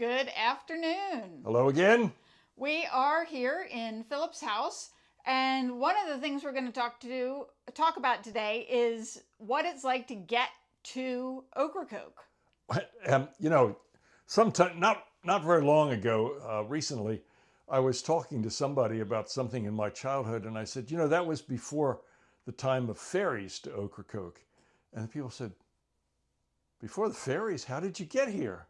Good afternoon. Hello again. We are here in Philip's house, and one of the things we're going to talk about today is what it's like to get to Ocracoke. Sometime not very long ago, recently, I was talking to somebody about something in my childhood, and I said, that was before the time of ferries to Ocracoke. And the people said, before the ferries, how did you get here?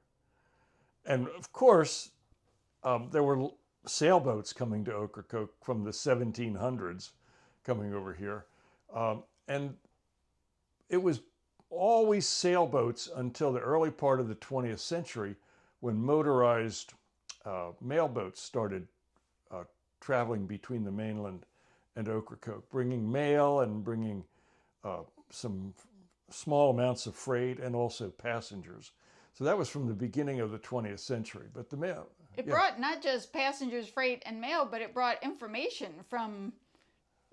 And of course, there were sailboats coming to Ocracoke from the 1700s coming over here. And it was always sailboats until the early part of the 20th century when motorized mailboats started traveling between the mainland and Ocracoke, bringing mail and bringing some small amounts of freight and also passengers. So that was from the beginning of the 20th century. But the mail... It brought not just passengers, freight, and mail, but it brought information from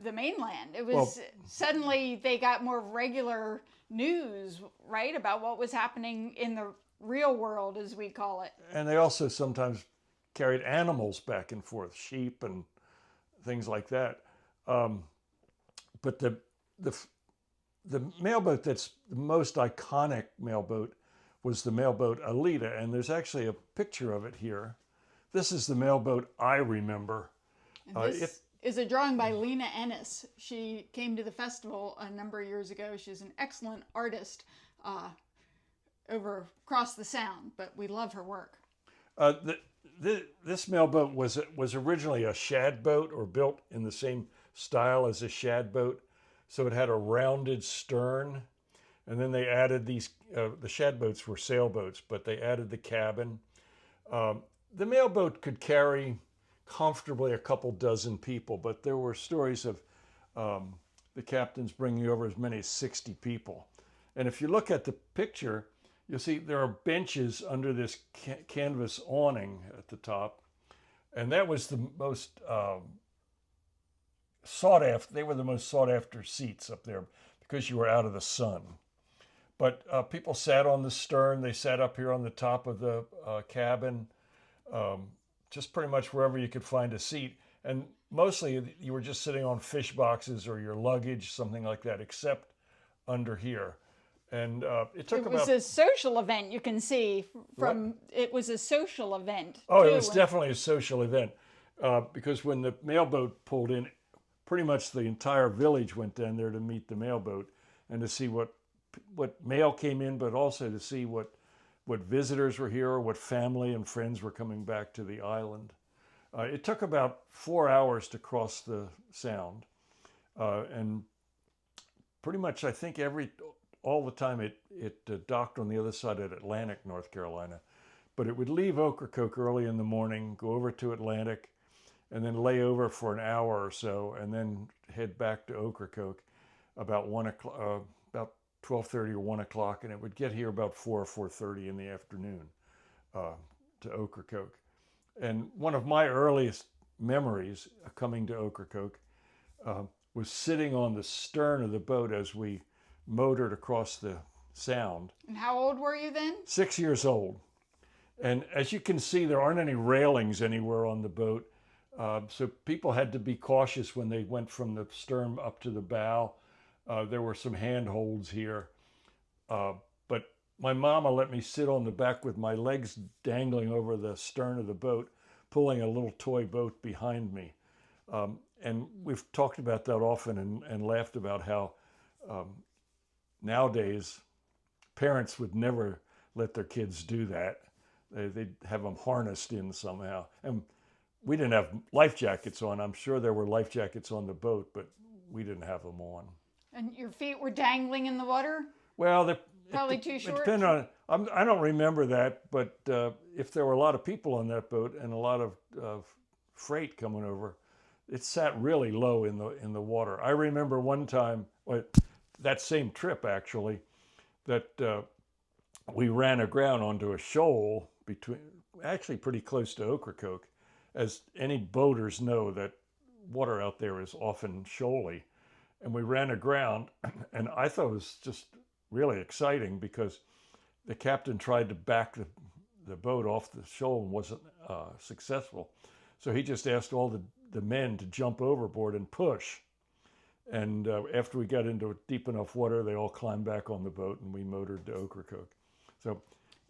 the mainland. It was suddenly they got more regular news, right, about what was happening in the real world, as we call it. And they also sometimes carried animals back and forth, sheep and things like that. But the mailboat that's the most iconic mailboat was the mailboat Alita, and there's actually a picture of it here. This is the mailboat I remember. And this is a drawing by Lena Ennis. She came to the festival a number of years ago. She's an excellent artist across the Sound, but we love her work. This mailboat was originally a shad boat, or built in the same style as a shad boat. So it had a rounded stern, and then they added these, the shad boats were sailboats, but they added the cabin. The mailboat could carry comfortably a couple dozen people, but there were stories of the captains bringing over as many as 60 people. And if you look at the picture, you'll see there are benches under this canvas awning at the top. And that was the most sought after. They were the most sought after seats up there because you were out of the sun. But people sat on the stern. They sat up here on the top of the cabin, just pretty much wherever you could find a seat. And mostly you were just sitting on fish boxes or your luggage, something like that, except under here. And it was a social event, you can see from what? It was a social event. Oh, it was definitely a social event because when the mailboat pulled in, pretty much the entire village went down there to meet the mailboat and to see what mail came in, but also to see what visitors were here or what family and friends were coming back to the island. It took about 4 hours to cross the Sound, and pretty much I think all the time it docked on the other side at Atlantic, North Carolina. But it would leave Ocracoke early in the morning, go over to Atlantic, and then lay over for an hour or so, and then head back to Ocracoke about 12:30 or 1 o'clock, and it would get here about 4 or 4:30 in the afternoon to Ocracoke. And one of my earliest memories coming to Ocracoke was sitting on the stern of the boat as we motored across the Sound. And how old were you then? 6 years old. And as you can see, there aren't any railings anywhere on the boat. So people had to be cautious when they went from the stern up to the bow. There were some handholds here. But my mama let me sit on the back with my legs dangling over the stern of the boat, pulling a little toy boat behind me. And we've talked about that often and laughed about how nowadays parents would never let their kids do that. They'd have them harnessed in somehow. And we didn't have life jackets on. I'm sure there were life jackets on the boat, but we didn't have them on. And your feet were dangling in the water? Well, probably too short. It depended on. I don't remember that, but if there were a lot of people on that boat and a lot of freight coming over, it sat really low in the water. I remember one time, that same trip actually, that we ran aground onto a shoal actually pretty close to Ocracoke. As any boaters know, that water out there is often shoaly. And we ran aground, and I thought it was just really exciting because the captain tried to back the boat off the shoal and wasn't successful. So he just asked all the men to jump overboard and push. And after we got into deep enough water, they all climbed back on the boat and we motored to Ocracoke. So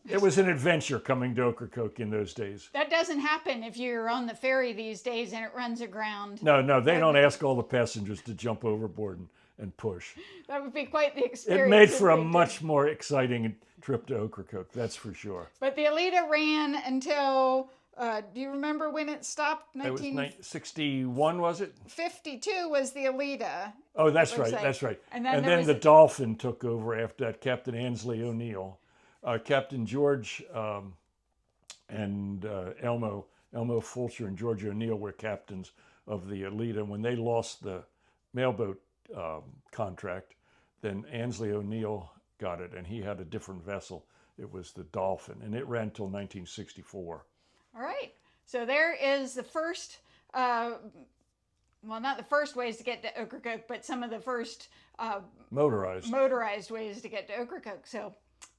it was an adventure coming to Ocracoke in those days. That doesn't happen if you're on the ferry these days and it runs aground. No, they don't ask all the passengers to jump overboard and push. That would be quite the experience. It made for a much more exciting trip to Ocracoke, that's for sure. But the Alita ran until, do you remember when it stopped? It was 1961, was it? 52 was the Alita. Oh, that's right, that's right. And then the Dolphin took over after that, Captain Ansley O'Neill. Captain George and Elmo Fulcher and George O'Neill were captains of the Alita. When they lost the mailboat contract, then Ansley O'Neill got it, and he had a different vessel. It was the Dolphin, and it ran until 1964. All right. So there is the first, well, not the first ways to get to Ocracoke, but some of the first motorized ways to get to Ocracoke. So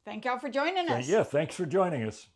thank y'all for joining us. Yeah, thanks for joining us.